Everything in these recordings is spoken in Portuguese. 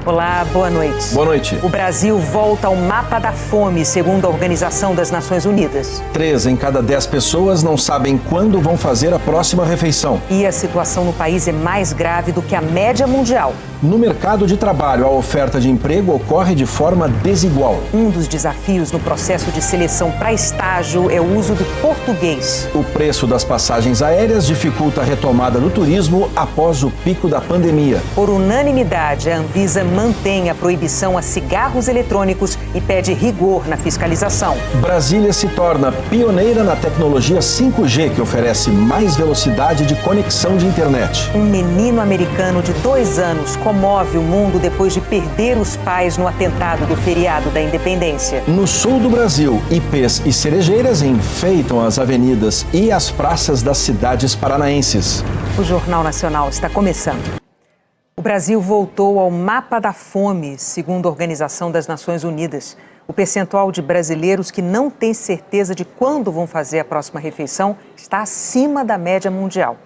Olá, boa noite. Boa noite. O Brasil volta ao mapa da fome, segundo a Organização das Nações Unidas. 3 em cada 10 pessoas não sabem quando vão fazer a próxima refeição. E a situação no país é mais grave do que a média mundial. No mercado de trabalho, a oferta de emprego ocorre de forma desigual. Um dos desafios no processo de seleção para estágio é o uso do português. O preço das passagens aéreas dificulta a retomada do turismo após o pico da pandemia. Por unanimidade, a Anvisa mantém a proibição a cigarros eletrônicos e pede rigor na fiscalização. Brasília se torna pioneira na tecnologia 5G, que oferece mais velocidade de conexão de internet. Um menino americano de 2 anos comove o mundo depois de perder os pais no atentado do feriado da Independência. No sul do Brasil, ipês e cerejeiras enfeitam as avenidas e as praças das cidades paranaenses. O Jornal Nacional está começando. O Brasil voltou ao mapa da fome, segundo a Organização das Nações Unidas. O percentual de brasileiros que não têm certeza de quando vão fazer a próxima refeição está acima da média mundial.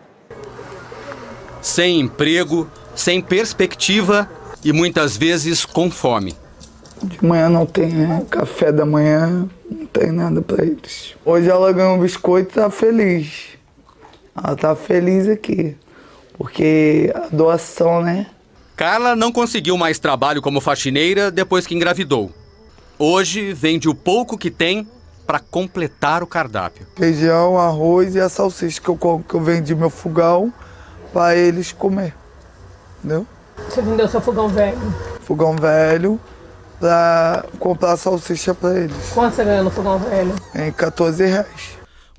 Sem emprego, sem perspectiva e muitas vezes com fome. De manhã não tem café da manhã, não tem nada para eles. Hoje ela ganhou um biscoito e tá feliz. Ela tá feliz aqui. Porque a doação, né? Carla não conseguiu mais trabalho como faxineira depois que engravidou. Hoje vende o pouco que tem para completar o cardápio. Feijão, arroz e a salsicha que eu vendi meu fogão para eles comer. Entendeu? Você vendeu seu fogão velho? Fogão velho para comprar salsicha para eles. Quanto você ganhou no fogão velho? Em R$14.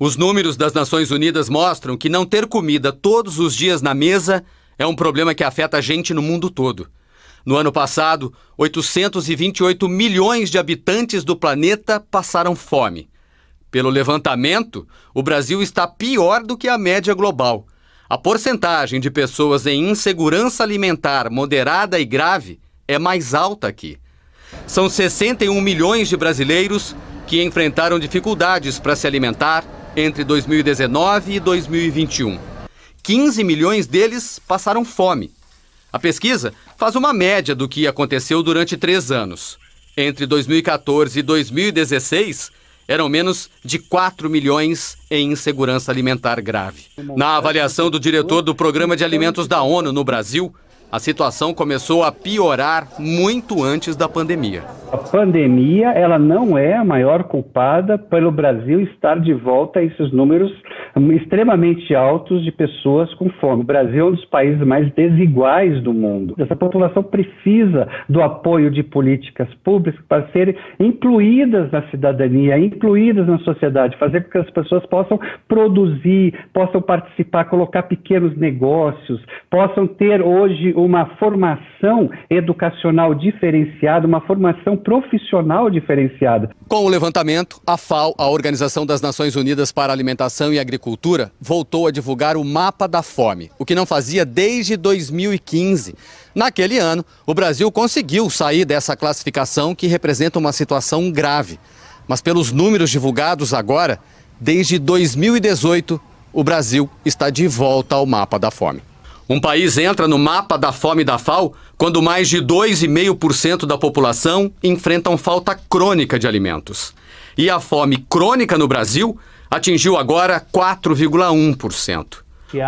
Os números das Nações Unidas mostram que não ter comida todos os dias na mesa é um problema que afeta a gente no mundo todo. No ano passado, 828 milhões de habitantes do planeta passaram fome. Pelo levantamento, o Brasil está pior do que a média global. A porcentagem de pessoas em insegurança alimentar moderada e grave é mais alta aqui. São 61 milhões de brasileiros que enfrentaram dificuldades para se alimentar entre 2019 e 2021. 15 milhões deles passaram fome. A pesquisa faz uma média do que aconteceu durante 3 anos. Entre 2014 e 2016, eram menos de 4 milhões em insegurança alimentar grave. Na avaliação do diretor do Programa de Alimentos da ONU no Brasil, a situação começou a piorar muito antes da pandemia. A pandemia, ela não é a maior culpada pelo Brasil estar de volta a esses números extremamente altos de pessoas com fome. O Brasil é um dos países mais desiguais do mundo. Essa população precisa do apoio de políticas públicas para serem incluídas na cidadania, incluídas na sociedade, fazer com que as pessoas possam produzir, possam participar, colocar pequenos negócios, possam ter hoje uma formação educacional diferenciada, uma formação profissional diferenciada. Com o levantamento, a FAO, a Organização das Nações Unidas para a Alimentação e Agricultura, voltou a divulgar o mapa da fome, o que não fazia desde 2015. Naquele ano, o Brasil conseguiu sair dessa classificação que representa uma situação grave. Mas pelos números divulgados agora, desde 2018, o Brasil está de volta ao mapa da fome. Um país entra no mapa da fome da FAO quando mais de 2,5% da população enfrentam falta crônica de alimentos. E a fome crônica no Brasil atingiu agora 4,1%.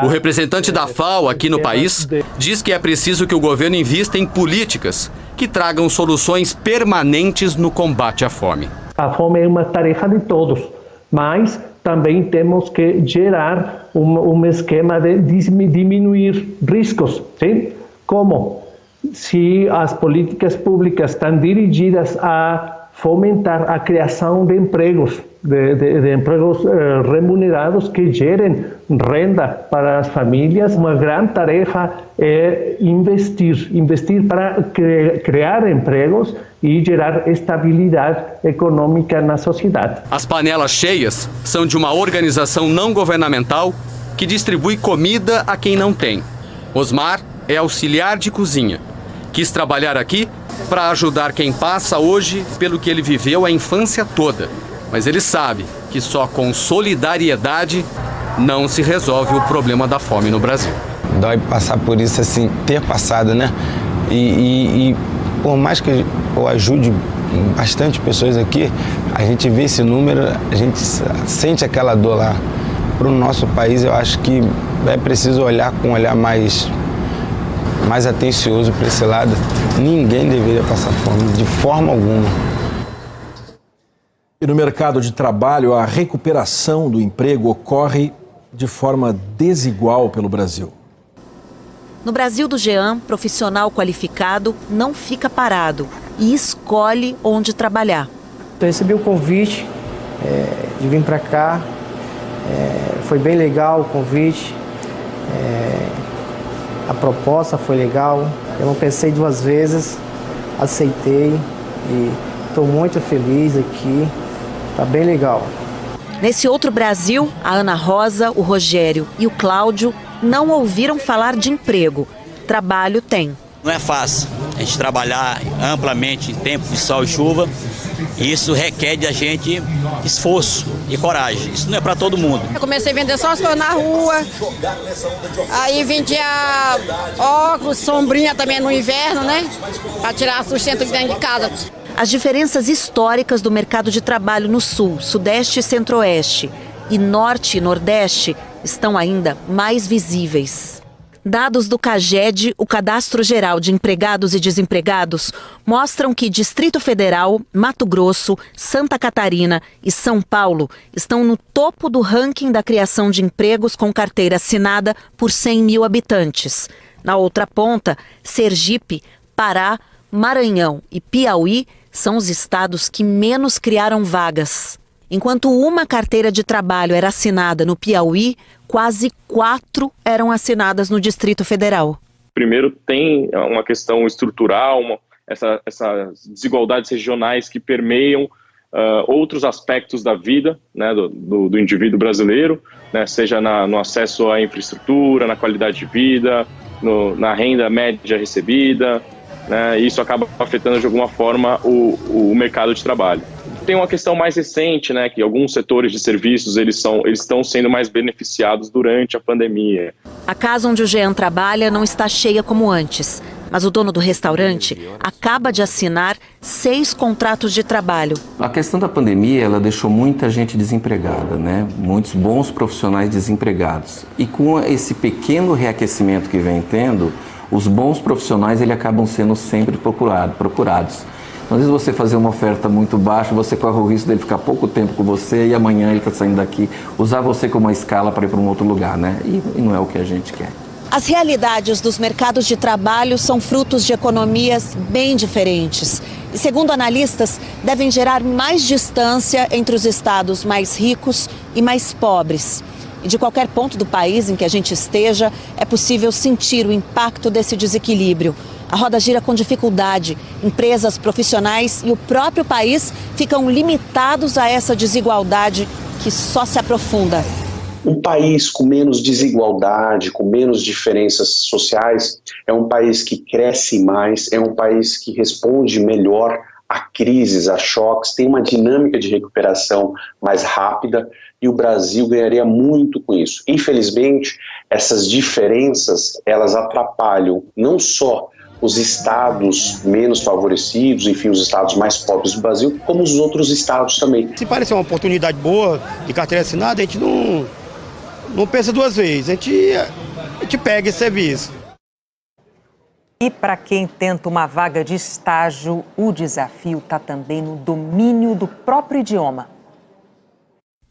O representante da FAO aqui no país diz que é preciso que o governo invista em políticas que tragam soluções permanentes no combate à fome. A fome é uma tarefa de todos, mas também temos que gerar um esquema de diminuir riscos. Sim? Como? Se as políticas públicas estão dirigidas a fomentar a criação de empregos, de empregos remunerados que gerem renda para as famílias, uma grande tarefa é investir para criar empregos e gerar estabilidade econômica na sociedade. As panelas cheias são de uma organização não governamental que distribui comida a quem não tem. Osmar é auxiliar de cozinha. Quis trabalhar aqui para ajudar quem passa hoje pelo que ele viveu a infância toda. Mas ele sabe que só com solidariedade não se resolve o problema da fome no Brasil. Dói passar por isso, assim, ter passado, né? E por mais que eu ajude bastante pessoas aqui, a gente vê esse número, a gente sente aquela dor lá. Para o nosso país, eu acho que é preciso olhar com um olhar mais atencioso para esse lado. Ninguém deveria passar fome, de forma alguma. E no mercado de trabalho, a recuperação do emprego ocorre de forma desigual pelo Brasil. No Brasil do Jean, profissional qualificado não fica parado e escolhe onde trabalhar. Eu recebi o convite de vir para cá, foi bem legal o convite, a proposta foi legal, eu não pensei duas vezes, aceitei e estou muito feliz aqui, está bem legal. Nesse outro Brasil, a Ana Rosa, o Rogério e o Cláudio não ouviram falar de emprego. Trabalho tem. Não é fácil a gente trabalhar amplamente em tempo de sol e chuva. Isso requer da gente esforço e coragem. Isso não é para todo mundo. Eu comecei a vender só as coisas na rua. Aí vendia óculos, sombrinha também no inverno, né? Para tirar sustento de dentro de casa. As diferenças históricas do mercado de trabalho no Sul, Sudeste e Centro-Oeste e Norte e Nordeste estão ainda mais visíveis. Dados do CAGED, o Cadastro Geral de Empregados e Desempregados, mostram que Distrito Federal, Mato Grosso, Santa Catarina e São Paulo estão no topo do ranking da criação de empregos com carteira assinada por 100 mil habitantes. Na outra ponta, Sergipe, Pará, Maranhão e Piauí são os estados que menos criaram vagas. Enquanto uma carteira de trabalho era assinada no Piauí, quase 4 eram assinadas no Distrito Federal. Primeiro tem uma questão estrutural, essas desigualdades regionais que permeiam outros aspectos da vida, né, do indivíduo brasileiro, né, seja no acesso à infraestrutura, na qualidade de vida, na renda média recebida, né, e isso acaba afetando de alguma forma o mercado de trabalho. Tem uma questão mais recente, né, que alguns setores de serviços eles estão sendo mais beneficiados durante a pandemia. A casa onde o Jean trabalha não está cheia como antes, mas o dono do restaurante acaba de assinar 6 contratos de trabalho. A questão da pandemia, ela deixou muita gente desempregada, né? Muitos bons profissionais desempregados. E com esse pequeno reaquecimento que vem tendo, os bons profissionais eles acabam sendo sempre procurados. Às vezes você fazer uma oferta muito baixa, você corre o risco dele ficar pouco tempo com você e amanhã ele está saindo daqui, usar você como uma escala para ir para um outro lugar, né? E não é o que a gente quer. As realidades dos mercados de trabalho são frutos de economias bem diferentes. E, segundo analistas, devem gerar mais distância entre os estados mais ricos e mais pobres. E de qualquer ponto do país em que a gente esteja, é possível sentir o impacto desse desequilíbrio. A roda gira com dificuldade. Empresas, profissionais e o próprio país ficam limitados a essa desigualdade que só se aprofunda. Um país com menos desigualdade, com menos diferenças sociais, é um país que cresce mais, é um país que responde melhor a crises, a choques, tem uma dinâmica de recuperação mais rápida e o Brasil ganharia muito com isso. Infelizmente, essas diferenças, elas atrapalham não só os estados menos favorecidos, enfim, os estados mais pobres do Brasil, como os outros estados também. Se parecer uma oportunidade boa de carteira assinada, a gente não pensa duas vezes, a gente pega esse serviço. E para quem tenta uma vaga de estágio, o desafio está também no domínio do próprio idioma.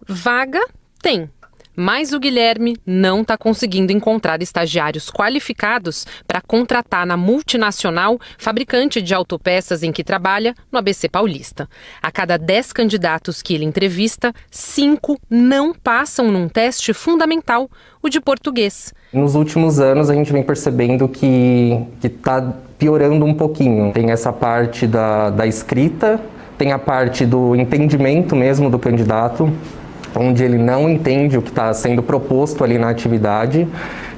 Vaga tem, mas o Guilherme não está conseguindo encontrar estagiários qualificados para contratar na multinacional fabricante de autopeças em que trabalha, no ABC Paulista. A cada 10 candidatos que ele entrevista, 5 não passam num teste fundamental, o de português. Nos últimos anos a gente vem percebendo que está piorando um pouquinho. Tem essa parte da escrita, tem a parte do entendimento mesmo do candidato, onde ele não entende o que está sendo proposto ali na atividade,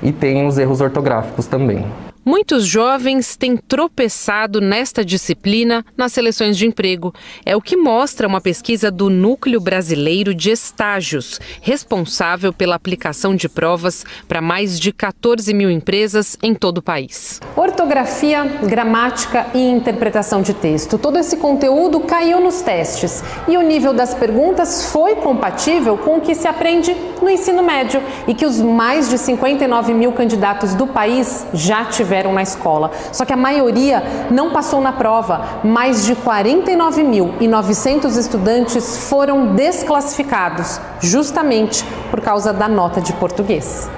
e tem os erros ortográficos também. Muitos jovens têm tropeçado nesta disciplina nas seleções de emprego. É o que mostra uma pesquisa do Núcleo Brasileiro de Estágios, responsável pela aplicação de provas para mais de 14 mil empresas em todo o país. Ortografia, gramática e interpretação de texto. Todo esse conteúdo caiu nos testes e o nível das perguntas foi compatível com o que se aprende no ensino médio e que os mais de 59 mil candidatos do país já tiveram na escola. Só que a maioria não passou na prova. Mais de 49.900 estudantes foram desclassificados, justamente por causa da nota de português.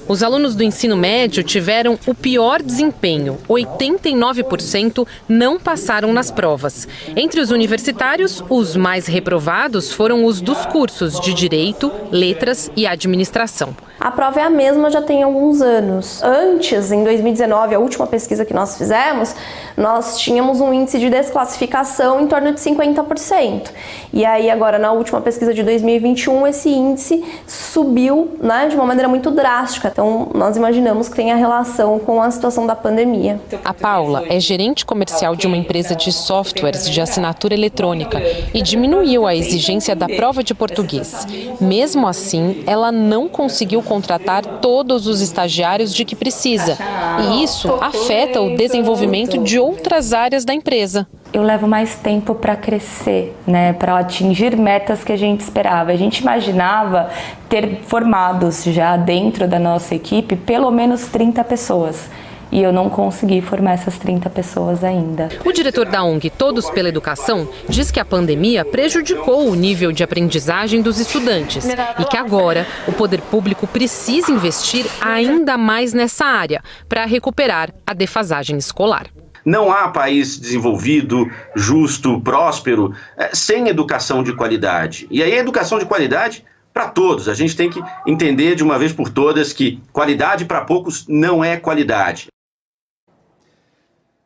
Os alunos do ensino médio tiveram o pior desempenho. 89% não passaram nas provas. Entre os universitários, os mais reprovados foram os dos cursos de Direito, Letras e Administração. A prova é a mesma já tem alguns anos. Antes, em 2019, a última pesquisa que nós fizemos, nós tínhamos um índice de desclassificação em torno de 50%. E aí agora, na última pesquisa de 2021, esse índice subiu, né, de uma maneira muito drástica. Então, nós imaginamos que tem a relação com a situação da pandemia. A Paula é gerente comercial de uma empresa de softwares de assinatura eletrônica e diminuiu a exigência da prova de português. Mesmo assim, ela não conseguiu contratar todos os estagiários de que precisa. E isso afeta o desenvolvimento de outras áreas da empresa. Eu levo mais tempo para crescer, né, para atingir metas que a gente esperava. A gente imaginava ter formados já dentro da nossa equipe pelo menos 30 pessoas. E eu não consegui formar essas 30 pessoas ainda. O diretor da ONG Todos pela Educação diz que a pandemia prejudicou o nível de aprendizagem dos estudantes e que agora o poder público precisa investir ainda mais nessa área para recuperar a defasagem escolar. Não há país desenvolvido, justo, próspero, sem educação de qualidade. E aí a educação de qualidade para todos. A gente tem que entender de uma vez por todas que qualidade para poucos não é qualidade.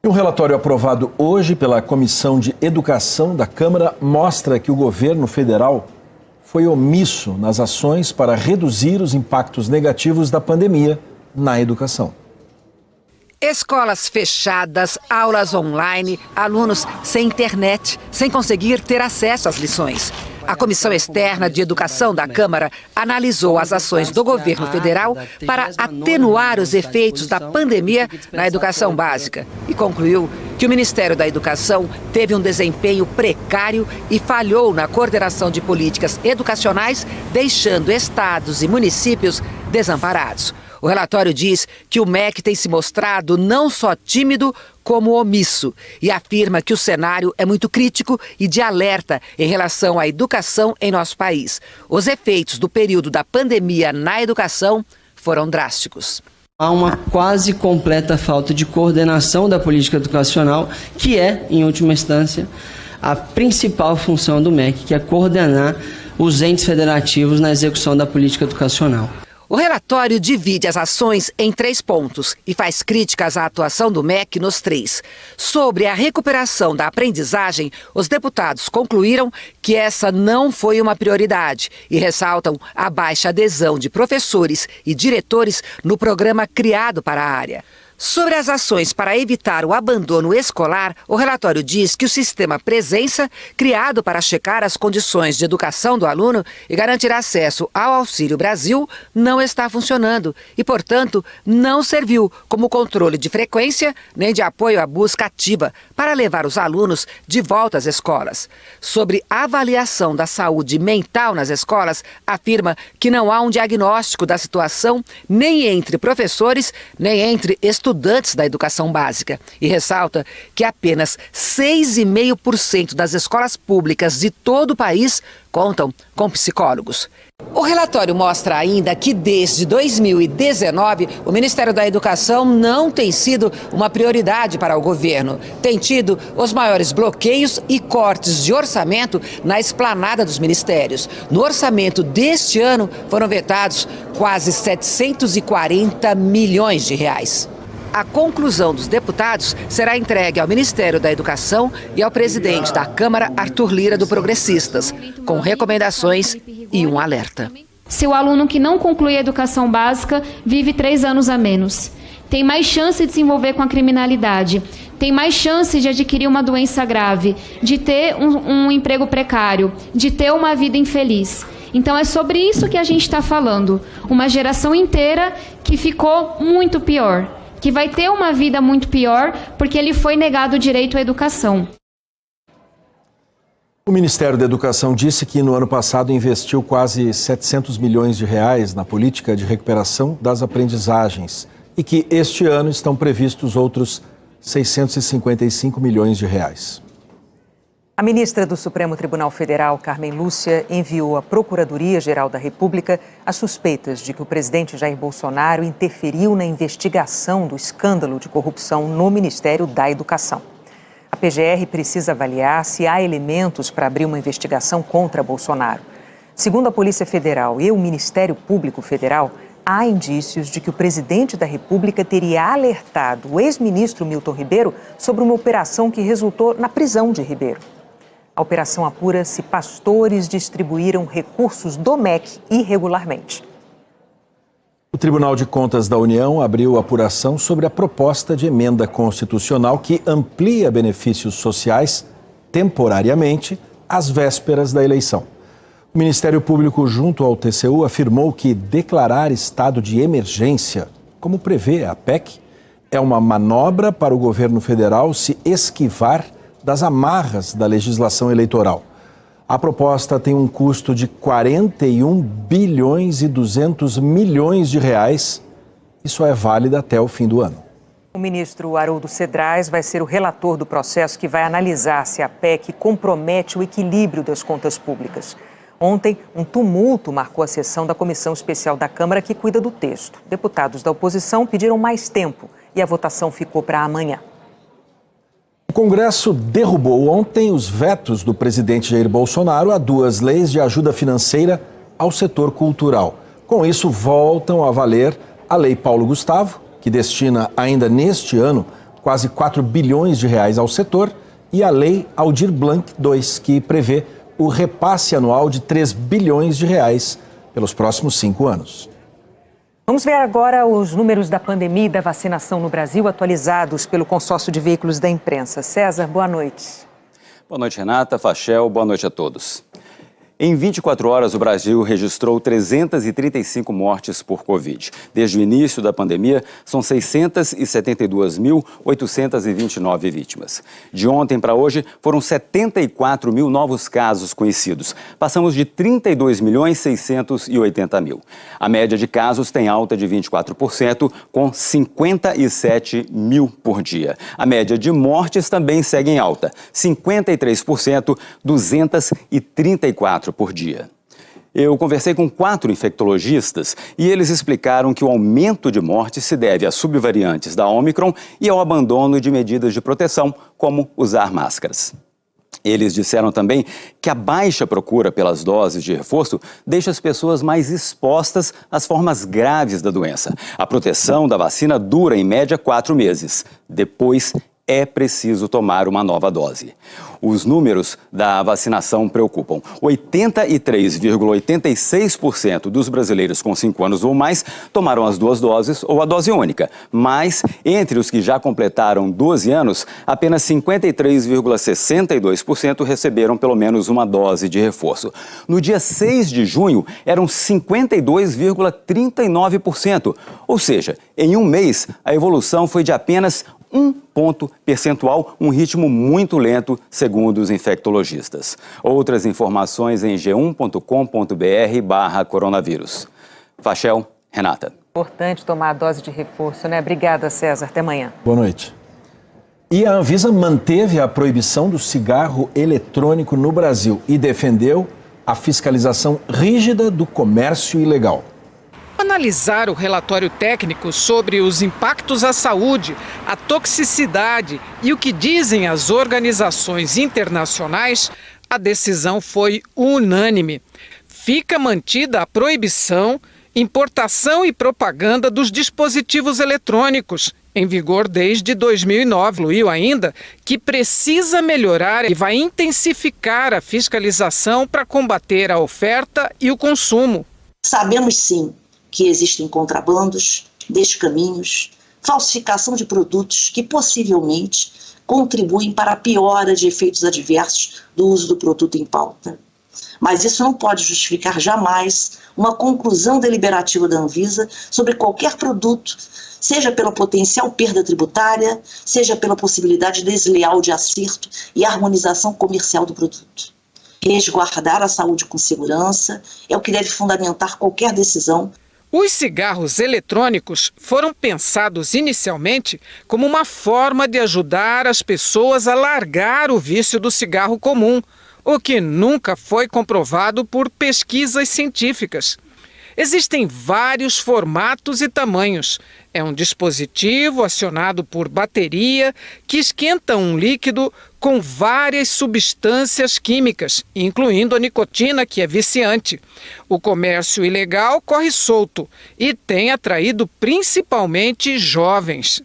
Um relatório aprovado hoje pela Comissão de Educação da Câmara mostra que o governo federal foi omisso nas ações para reduzir os impactos negativos da pandemia na educação. Escolas fechadas, aulas online, alunos sem internet, sem conseguir ter acesso às lições. A Comissão Externa de Educação da Câmara analisou as ações do governo federal para atenuar os efeitos da pandemia na educação básica e concluiu que o Ministério da Educação teve um desempenho precário e falhou na coordenação de políticas educacionais, deixando estados e municípios desamparados. O relatório diz que o MEC tem se mostrado não só tímido, como omisso, e afirma que o cenário é muito crítico e de alerta em relação à educação em nosso país. Os efeitos do período da pandemia na educação foram drásticos. Há uma quase completa falta de coordenação da política educacional, que é, em última instância, a principal função do MEC, que é coordenar os entes federativos na execução da política educacional. O relatório divide as ações em 3 pontos e faz críticas à atuação do MEC nos 3. Sobre a recuperação da aprendizagem, os deputados concluíram que essa não foi uma prioridade e ressaltam a baixa adesão de professores e diretores no programa criado para a área. Sobre as ações para evitar o abandono escolar, o relatório diz que o sistema Presença, criado para checar as condições de educação do aluno e garantir acesso ao Auxílio Brasil, não está funcionando e, portanto, não serviu como controle de frequência nem de apoio à busca ativa para levar os alunos de volta às escolas. Sobre a avaliação da saúde mental nas escolas, afirma que não há um diagnóstico da situação nem entre professores, nem entre estudantes da educação básica e ressalta que apenas 6,5% das escolas públicas de todo o país contam com psicólogos. O relatório mostra ainda que desde 2019 o Ministério da Educação não tem sido uma prioridade para o governo. Tem tido os maiores bloqueios e cortes de orçamento na esplanada dos ministérios. No orçamento deste ano foram vetados quase 740 milhões de reais. A conclusão dos deputados será entregue ao Ministério da Educação e ao presidente da Câmara, Arthur Lira, do Progressistas, com recomendações e um alerta. Se o aluno que não conclui a educação básica vive 3 anos a menos. tem mais chance de se envolver com a criminalidade, tem mais chance de adquirir uma doença grave, de ter um emprego precário, de ter uma vida infeliz. Então é sobre isso que a gente está falando. Uma geração inteira que ficou muito pior, que vai ter uma vida muito pior porque lhe foi negado o direito à educação. O Ministério da Educação disse que no ano passado investiu quase 700 milhões de reais na política de recuperação das aprendizagens e que este ano estão previstos outros 655 milhões de reais. A ministra do Supremo Tribunal Federal, Carmen Lúcia, enviou à Procuradoria-Geral da República as suspeitas de que o presidente Jair Bolsonaro interferiu na investigação do escândalo de corrupção no Ministério da Educação. A PGR precisa avaliar se há elementos para abrir uma investigação contra Bolsonaro. Segundo a Polícia Federal e o Ministério Público Federal, há indícios de que o presidente da República teria alertado o ex-ministro Milton Ribeiro sobre uma operação que resultou na prisão de Ribeiro. A operação apura se pastores distribuíram recursos do MEC irregularmente. O Tribunal de Contas da União abriu apuração sobre a proposta de emenda constitucional que amplia benefícios sociais temporariamente às vésperas da eleição. O Ministério Público, junto ao TCU, afirmou que declarar estado de emergência, como prevê a PEC, é uma manobra para o governo federal se esquivar das amarras da legislação eleitoral. A proposta tem um custo de 41 bilhões e 200 milhões de reais e só é válida até o fim do ano. O ministro Haroldo Cedrais vai ser o relator do processo que vai analisar se a PEC compromete o equilíbrio das contas públicas. Ontem, um tumulto marcou a sessão da Comissão Especial da Câmara que cuida do texto. Deputados da oposição pediram mais tempo e a votação ficou para amanhã. O Congresso derrubou ontem os vetos do presidente Jair Bolsonaro a duas leis de ajuda financeira ao setor cultural. Com isso, voltam a valer a Lei Paulo Gustavo, que destina ainda neste ano quase 4 bilhões de reais ao setor, e a Lei Aldir Blanc II, que prevê o repasse anual de 3 bilhões de reais pelos próximos 5 anos. Vamos ver agora os números da pandemia e da vacinação no Brasil atualizados pelo Consórcio de Veículos da Imprensa. César, boa noite. Boa noite, Renata, Fachel, boa noite a todos. Em 24 horas, o Brasil registrou 335 mortes por Covid. Desde o início da pandemia, são 672.829 vítimas. De ontem para hoje, foram 74 mil novos casos conhecidos. Passamos de 32.680.000. A média de casos tem alta de 24%, com 57 mil por dia. A média de mortes também segue em alta, 53%, 234 por dia. Eu conversei com 4 infectologistas e eles explicaram que o aumento de mortes se deve a subvariantes da Omicron e ao abandono de medidas de proteção, como usar máscaras. Eles disseram também que a baixa procura pelas doses de reforço deixa as pessoas mais expostas às formas graves da doença. A proteção da vacina dura, em média, 4 meses. Depois, é preciso tomar uma nova dose. Os números da vacinação preocupam. 83,86% dos brasileiros com 5 anos ou mais tomaram as 2 doses ou a dose única. Mas, entre os que já completaram 12 anos, apenas 53,62% receberam pelo menos uma dose de reforço. No dia 6 de junho, eram 52,39%. Ou seja, em um mês, a evolução foi de apenas 1 ponto percentual, um ritmo muito lento, segundo os infectologistas. Outras informações em g1.com.br/coronavírus. Fachel, Renata. Importante tomar a dose de reforço, né? Obrigada, César. Até amanhã. Boa noite. E a Anvisa manteve a proibição do cigarro eletrônico no Brasil e defendeu a fiscalização rígida do comércio ilegal. Analisar o relatório técnico sobre os impactos à saúde, a toxicidade e o que dizem as organizações internacionais, a decisão foi unânime. Fica mantida a proibição, importação e propaganda dos dispositivos eletrônicos, em vigor desde 2009. Incluiu ainda que precisa melhorar e vai intensificar a fiscalização para combater a oferta e o consumo. Sabemos sim que existem contrabandos, descaminhos, falsificação de produtos que possivelmente contribuem para a piora de efeitos adversos do uso do produto em pauta. Mas isso não pode justificar jamais uma conclusão deliberativa da Anvisa sobre qualquer produto, seja pela potencial perda tributária, seja pela possibilidade desleal de acerto e harmonização comercial do produto. Resguardar a saúde com segurança é o que deve fundamentar qualquer decisão. Os cigarros eletrônicos foram pensados inicialmente como uma forma de ajudar as pessoas a largar o vício do cigarro comum, o que nunca foi comprovado por pesquisas científicas. Existem vários formatos e tamanhos. É um dispositivo acionado por bateria que esquenta um líquido com várias substâncias químicas, incluindo a nicotina, que é viciante. O comércio ilegal corre solto e tem atraído principalmente jovens.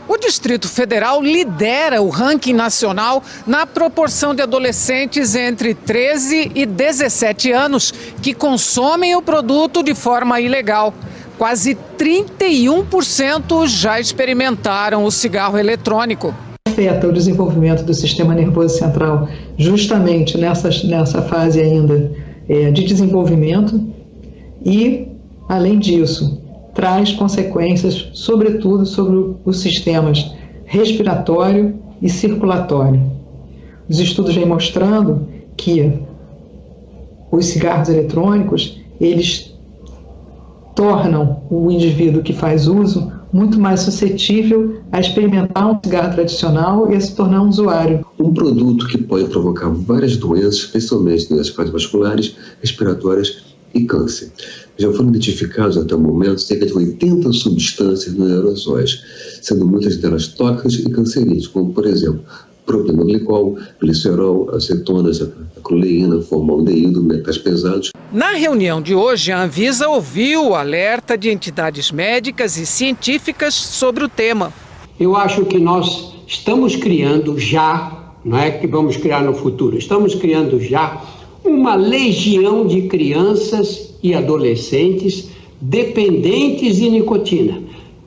O Distrito Federal lidera o ranking nacional na proporção de adolescentes entre 13 e 17 anos que consomem o produto de forma ilegal. Quase 31% já experimentaram o cigarro eletrônico. Afeta o desenvolvimento do sistema nervoso central justamente nessa fase ainda de desenvolvimento e, além disso, traz consequências, sobretudo, sobre os sistemas respiratório e circulatório. Os estudos vêm mostrando que os cigarros eletrônicos, eles tornam o indivíduo que faz uso muito mais suscetível a experimentar um cigarro tradicional e a se tornar um usuário. Um produto que pode provocar várias doenças, especialmente nas cardiovasculares, respiratórias e câncer. Já foram identificados até o momento cerca de 80 substâncias nos aerosóis, sendo muitas delas tóxicas e cancerígenas, como, por exemplo, propilenoglicol, glicerol, acetonas, acroleína, formaldeído, metais pesados. Na reunião de hoje, a Anvisa ouviu o alerta de entidades médicas e científicas sobre o tema. Eu acho que nós estamos criando já, não é que vamos criar no futuro, estamos criando já uma legião de crianças e adolescentes dependentes de nicotina.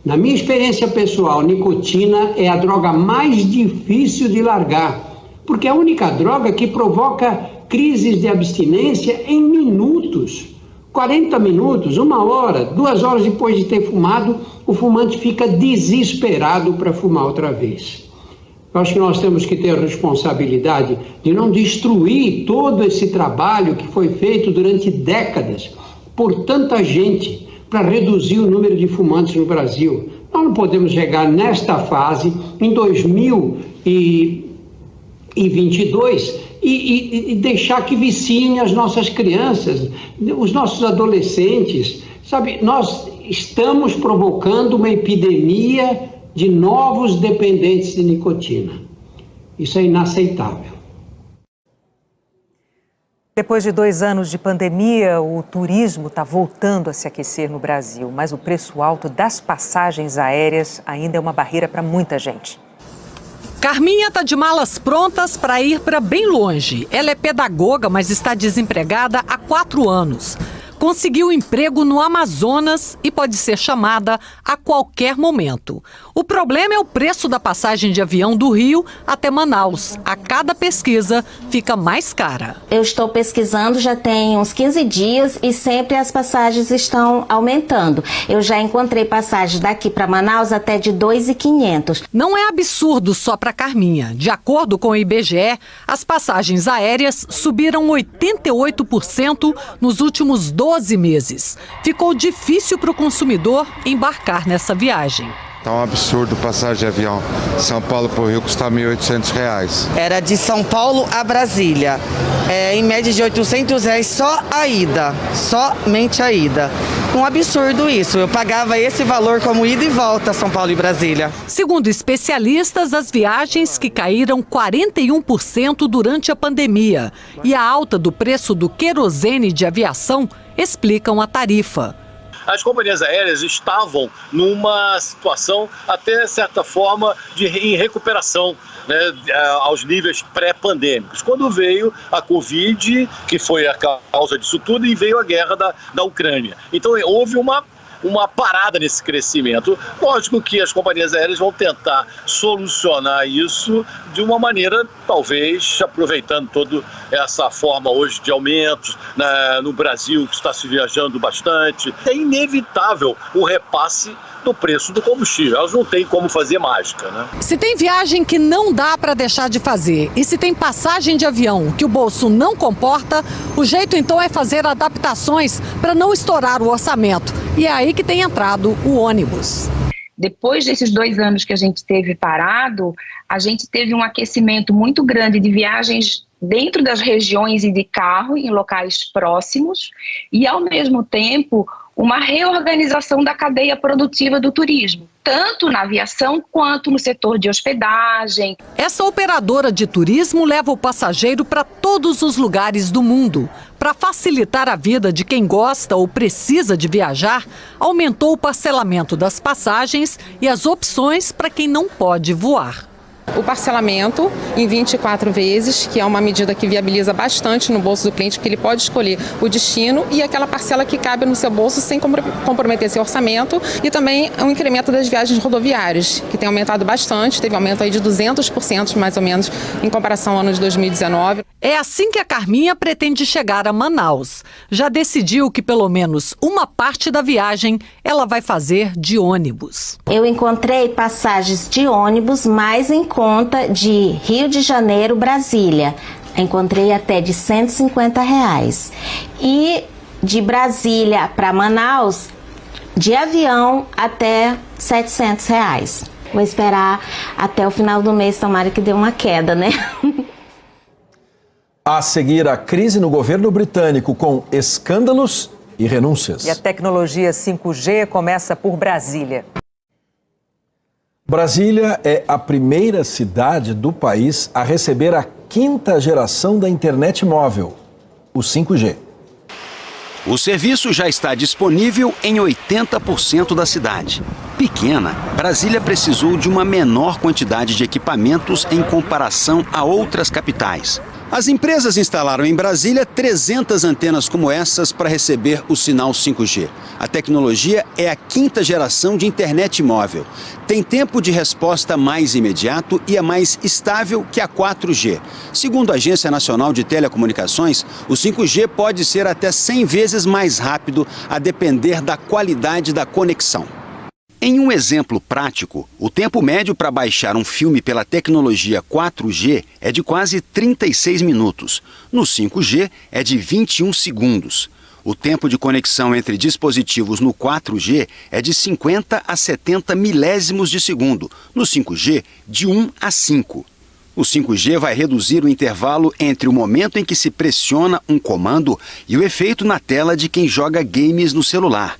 Na minha experiência pessoal, nicotina é a droga mais difícil de largar, porque é a única droga que provoca crises de abstinência em minutos. 40 minutos, 1 hora, 2 horas depois de ter fumado, o fumante fica desesperado para fumar outra vez. Eu acho que nós temos que ter a responsabilidade de não destruir todo esse trabalho que foi feito durante décadas por tanta gente para reduzir o número de fumantes no Brasil. Nós não podemos chegar nesta fase, em 2022, e deixar que viciem as nossas crianças, os nossos adolescentes. Sabe, nós estamos provocando uma epidemia de novos dependentes de nicotina. Isso é inaceitável. Depois de 2 anos de pandemia, o turismo está voltando a se aquecer no Brasil, mas o preço alto das passagens aéreas ainda é uma barreira para muita gente. Carminha está de malas prontas para ir para bem longe. Ela é pedagoga, mas está desempregada há 4 anos. Conseguiu emprego no Amazonas e pode ser chamada a qualquer momento. O problema é o preço da passagem de avião do Rio até Manaus. A cada pesquisa fica mais cara. Eu estou pesquisando já tem uns 15 dias e sempre as passagens estão aumentando. Eu já encontrei passagem daqui para Manaus até de 2.500. Não é absurdo só para Carminha. De acordo com o IBGE, as passagens aéreas subiram 88% nos últimos 12 meses. Ficou difícil para o consumidor embarcar nessa viagem. Tá um absurdo passagem de avião. São Paulo para o Rio custa R$ 1.800. Era de São Paulo a Brasília. Em média de R$ 800 só a ida. Somente a ida. Um absurdo isso. Eu pagava esse valor como ida e volta São Paulo e Brasília. Segundo especialistas, as viagens que caíram 41% durante a pandemia e a alta do preço do querosene de aviação explicam a tarifa. As companhias aéreas estavam numa situação, até certa forma, em recuperação, né, aos níveis pré-pandêmicos. Quando veio a Covid, que foi a causa disso tudo, e veio a guerra da Ucrânia. Então houve uma uma parada nesse crescimento. Lógico que as companhias aéreas vão tentar solucionar isso de uma maneira, talvez, aproveitando toda essa forma hoje de aumentos no Brasil, que está se viajando bastante. É inevitável o repasse do preço do combustível. Elas não têm como fazer mágica, né? Se tem viagem que não dá para deixar de fazer e se tem passagem de avião que o bolso não comporta, o jeito então é fazer adaptações para não estourar o orçamento. E é aí que tem entrado o ônibus. Depois desses 2 anos que a gente teve parado, a gente teve um aquecimento muito grande de viagens dentro das regiões e de carro, em locais próximos, e ao mesmo tempo uma reorganização da cadeia produtiva do turismo, tanto na aviação quanto no setor de hospedagem. Essa operadora de turismo leva o passageiro para todos os lugares do mundo. Para facilitar a vida de quem gosta ou precisa de viajar, aumentou o parcelamento das passagens e as opções para quem não pode voar. O parcelamento em 24 vezes, que é uma medida que viabiliza bastante no bolso do cliente, porque ele pode escolher o destino e aquela parcela que cabe no seu bolso sem comprometer seu orçamento, e também o incremento das viagens rodoviárias, que tem aumentado bastante, teve aumento aí de 200% mais ou menos em comparação ao ano de 2019. É assim que a Carminha pretende chegar a Manaus. Já decidiu que pelo menos uma parte da viagem ela vai fazer de ônibus. Eu encontrei passagens de ônibus mais em conta de Rio de Janeiro, Brasília. Encontrei até de R$150. E de Brasília para Manaus, de avião até R$700. Vou esperar até o final do mês, tomara que dê uma queda, né? A seguir, a crise no governo britânico com escândalos e renúncias. E a tecnologia 5G começa por Brasília. Brasília é a primeira cidade do país a receber a 5ª geração da internet móvel, o 5G. O serviço já está disponível em 80% da cidade. Pequena, Brasília precisou de uma menor quantidade de equipamentos em comparação a outras capitais. As empresas instalaram em Brasília 300 antenas como essas para receber o sinal 5G. A tecnologia é a 5ª geração de internet móvel. Tem tempo de resposta mais imediato e é mais estável que a 4G. Segundo a Agência Nacional de Telecomunicações, o 5G pode ser até 100 vezes mais rápido, a depender da qualidade da conexão. Em um exemplo prático, o tempo médio para baixar um filme pela tecnologia 4G é de quase 36 minutos. No 5G é de 21 segundos. O tempo de conexão entre dispositivos no 4G é de 50 a 70 milésimos de segundo. No 5G, de 1 a 5. O 5G vai reduzir o intervalo entre o momento em que se pressiona um comando e o efeito na tela de quem joga games no celular.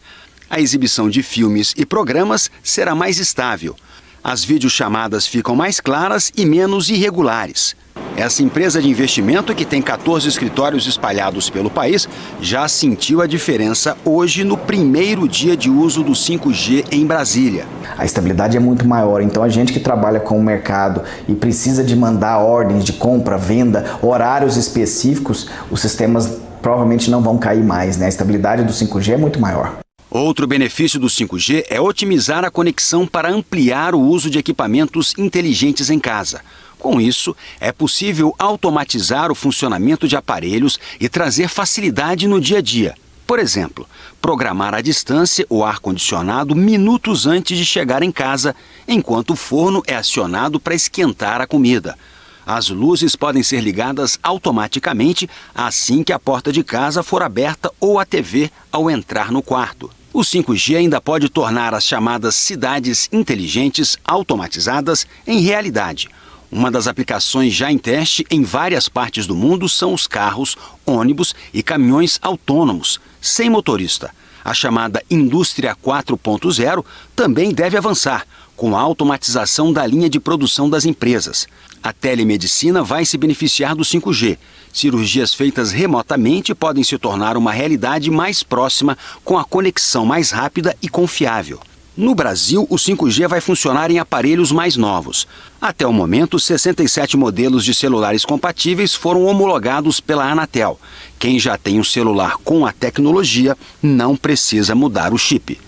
A exibição de filmes e programas será mais estável. As videochamadas ficam mais claras e menos irregulares. Essa empresa de investimento, que tem 14 escritórios espalhados pelo país, já sentiu a diferença hoje no primeiro dia de uso do 5G em Brasília. A estabilidade é muito maior, então a gente que trabalha com o mercado e precisa de mandar ordens de compra, venda, horários específicos, os sistemas provavelmente não vão cair mais, né? A estabilidade do 5G é muito maior. Outro benefício do 5G é otimizar a conexão para ampliar o uso de equipamentos inteligentes em casa. Com isso, é possível automatizar o funcionamento de aparelhos e trazer facilidade no dia a dia. Por exemplo, programar à distância o ar-condicionado minutos antes de chegar em casa, enquanto o forno é acionado para esquentar a comida. As luzes podem ser ligadas automaticamente assim que a porta de casa for aberta ou a TV ao entrar no quarto. O 5G ainda pode tornar as chamadas cidades inteligentes automatizadas em realidade. Uma das aplicações já em teste em várias partes do mundo são os carros, ônibus e caminhões autônomos, sem motorista. A chamada Indústria 4.0 também deve avançar, com a automatização da linha de produção das empresas. A telemedicina vai se beneficiar do 5G. Cirurgias feitas remotamente podem se tornar uma realidade mais próxima, com a conexão mais rápida e confiável. No Brasil, o 5G vai funcionar em aparelhos mais novos. Até o momento, 67 modelos de celulares compatíveis foram homologados pela Anatel. Quem já tem um celular com a tecnologia não precisa mudar o chip.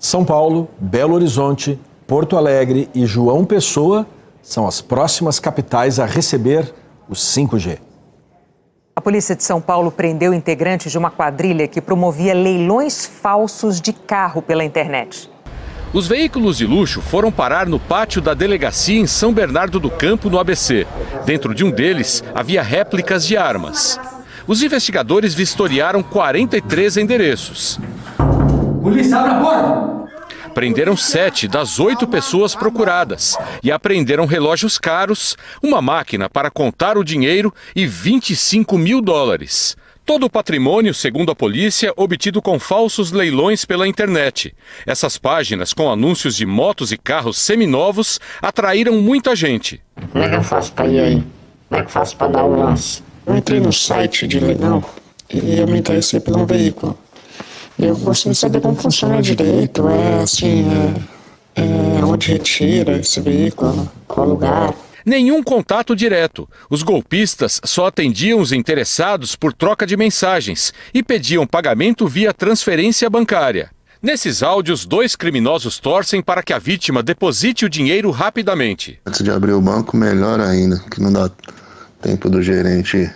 São Paulo, Belo Horizonte, Porto Alegre e João Pessoa são as próximas capitais a receber o 5G. A polícia de São Paulo prendeu integrantes de uma quadrilha que promovia leilões falsos de carro pela internet. Os veículos de luxo foram parar no pátio da delegacia em São Bernardo do Campo, no ABC. Dentro de um deles, havia réplicas de armas. Os investigadores vistoriaram 43 endereços. Polícia, abre a porta! Prenderam 7 das 8 pessoas procuradas e apreenderam relógios caros, uma máquina para contar o dinheiro e $25 mil. Todo o patrimônio, segundo a polícia, obtido com falsos leilões pela internet. Essas páginas com anúncios de motos e carros seminovos atraíram muita gente. Como é que eu faço para ir aí? Como é que eu faço para dar o lance? Eu entrei no site de leilão e eu me interessei pelo veículo. Eu gostaria de saber como funciona direito, onde retira esse veículo, qual lugar. Nenhum contato direto. Os golpistas só atendiam os interessados por troca de mensagens e pediam pagamento via transferência bancária. Nesses áudios, 2 criminosos torcem para que a vítima deposite o dinheiro rapidamente. Antes de abrir o banco, melhor ainda, que não dá tempo do gerente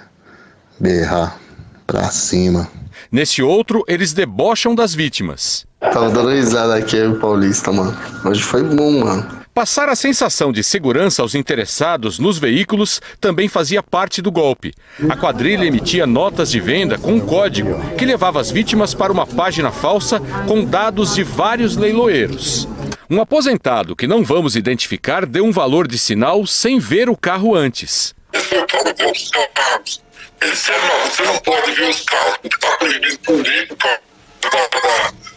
berrar pra cima. Nesse outro, eles debocham das vítimas. Tava dando risada aqui, Paulista, mano. Hoje foi bom, mano. Passar a sensação de segurança aos interessados nos veículos também fazia parte do golpe. A quadrilha emitia notas de venda com um código que levava as vítimas para uma página falsa com dados de vários leiloeiros. Um aposentado, que não vamos identificar, deu um valor de sinal sem ver o carro antes. Eu quero ver os carros. Ele disse, não, você não pode ver os carros porque está proibido por lei,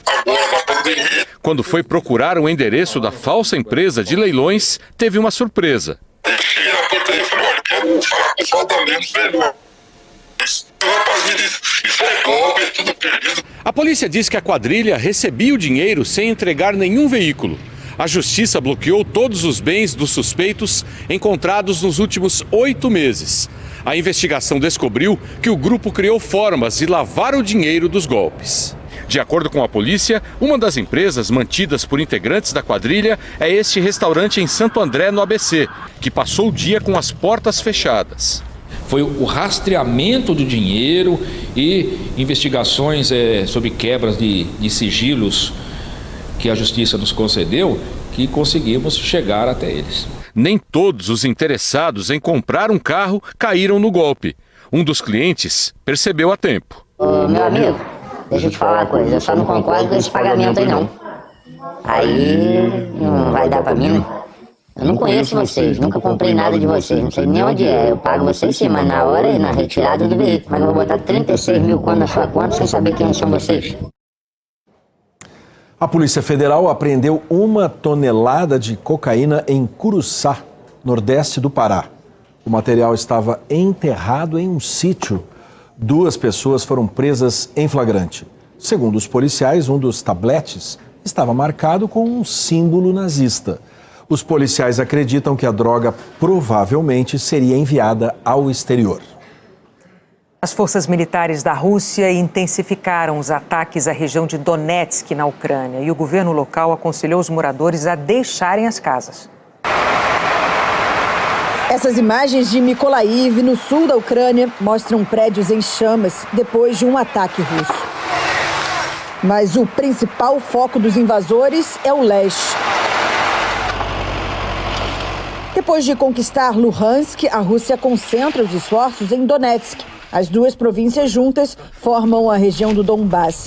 agora na pandemia. Quando foi procurar o endereço da falsa empresa de leilões, teve uma surpresa. Eu cheguei na porta e falei, olha, eu quero falar com os valdamentos leilões. Isso é golpe, é tudo perdido. A polícia diz que a quadrilha recebia o dinheiro sem entregar nenhum veículo. A justiça bloqueou todos os bens dos suspeitos encontrados nos últimos 8 meses. A investigação descobriu que o grupo criou formas de lavar o dinheiro dos golpes. De acordo com a polícia, uma das empresas mantidas por integrantes da quadrilha é este restaurante em Santo André, no ABC, que passou o dia com as portas fechadas. Foi o rastreamento do dinheiro e investigações sobre quebras de sigilos que a justiça nos concedeu que conseguimos chegar até eles. Nem todos os interessados em comprar um carro caíram no golpe. Um dos clientes percebeu a tempo. Meu amigo, deixa eu te falar uma coisa, eu só não concordo com esse pagamento aí não. Aí não vai dar pra mim, né? Eu não conheço vocês, nunca comprei nada de vocês, não sei nem onde é. Eu pago vocês sim, mas na hora e na retirada do veículo. Mas eu vou botar 36 mil conto na sua conta sem saber quem são vocês. A Polícia Federal apreendeu 1 tonelada de cocaína em Curuçá, nordeste do Pará. O material estava enterrado em um sítio. 2 pessoas foram presas em flagrante. Segundo os policiais, um dos tabletes estava marcado com um símbolo nazista. Os policiais acreditam que a droga provavelmente seria enviada ao exterior. As forças militares da Rússia intensificaram os ataques à região de Donetsk, na Ucrânia, e o governo local aconselhou os moradores a deixarem as casas. Essas imagens de Mykolaiv, no sul da Ucrânia, mostram prédios em chamas depois de um ataque russo. Mas o principal foco dos invasores é o leste. Depois de conquistar Luhansk, a Rússia concentra os esforços em Donetsk. As 2 províncias juntas formam a região do Donbass.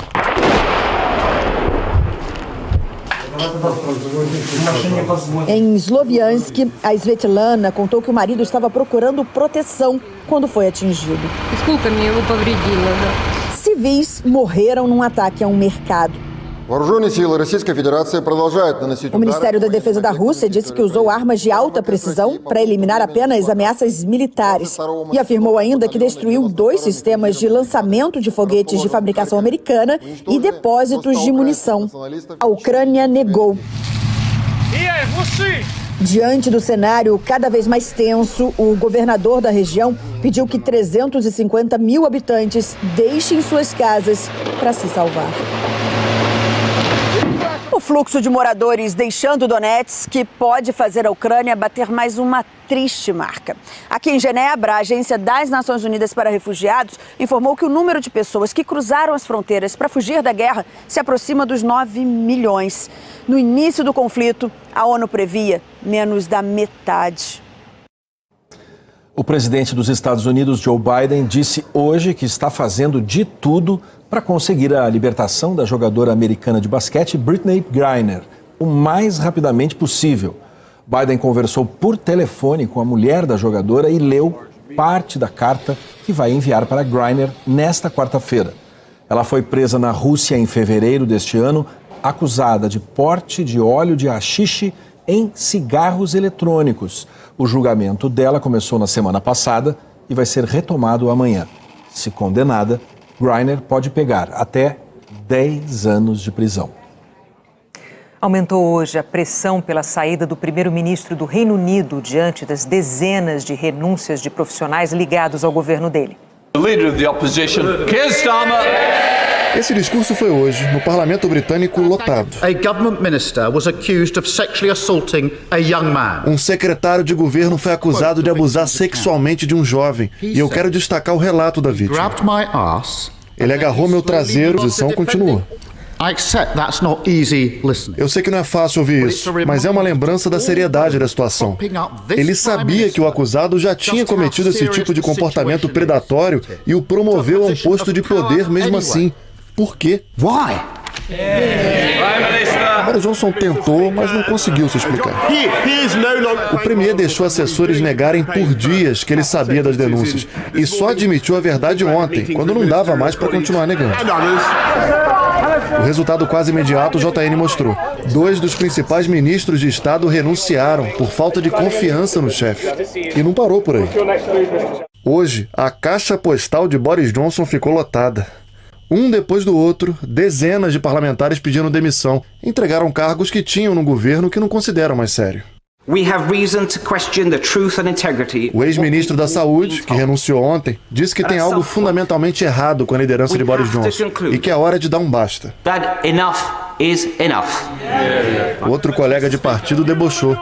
Em Sloviansk, a Svetlana contou que o marido estava procurando proteção quando foi atingido. Civis morreram num ataque a um mercado. O Ministério da Defesa da Rússia disse que usou armas de alta precisão para eliminar apenas ameaças militares e afirmou ainda que destruiu 2 sistemas de lançamento de foguetes de fabricação americana e depósitos de munição. A Ucrânia negou. Diante do cenário cada vez mais tenso, o governador da região pediu que 350 mil habitantes deixem suas casas para se salvar. O fluxo de moradores deixando Donetsk pode fazer a Ucrânia bater mais uma triste marca. Aqui em Genebra, a Agência das Nações Unidas para Refugiados informou que o número de pessoas que cruzaram as fronteiras para fugir da guerra se aproxima dos 9 milhões. No início do conflito, a ONU previa menos da metade. O presidente dos Estados Unidos, Joe Biden, disse hoje que está fazendo de tudo para conseguir a libertação da jogadora americana de basquete Brittney Griner o mais rapidamente possível. Biden conversou por telefone com a mulher da jogadora e leu parte da carta que vai enviar para Griner nesta quarta-feira. Ela foi presa na Rússia em fevereiro deste ano, acusada de porte de óleo de haxixe em cigarros eletrônicos. O julgamento dela começou na semana passada e vai ser retomado amanhã. Se condenada, Griner pode pegar até 10 anos de prisão. Aumentou hoje a pressão pela saída do primeiro-ministro do Reino Unido diante das dezenas de renúncias de profissionais ligados ao governo dele. Esse discurso foi hoje, no parlamento britânico lotado. Um secretário de governo foi acusado de abusar sexualmente de um jovem. E eu quero destacar o relato da vítima. Ele agarrou meu traseiro, a posição continua. Eu sei que não é fácil ouvir isso, mas é uma lembrança da seriedade da situação. Ele sabia que o acusado já tinha cometido esse tipo de comportamento predatório e o promoveu a um posto de poder mesmo assim. Por quê? Boris Johnson tentou, mas não conseguiu se explicar. O premier deixou assessores negarem por dias que ele sabia das denúncias e só admitiu a verdade ontem, quando não dava mais para continuar negando. O resultado quase imediato o JN mostrou. 2 dos principais ministros de Estado renunciaram por falta de confiança no chefe. E não parou por aí. Hoje, a caixa postal de Boris Johnson ficou lotada. Um depois do outro, dezenas de parlamentares pediram demissão. Entregaram cargos que tinham no governo que não consideram mais sério. O ex-ministro da Saúde, que renunciou ontem, disse que tem algo fundamentalmente errado com a liderança de Boris Johnson e que é hora de dar um basta. Outro colega de partido debochou.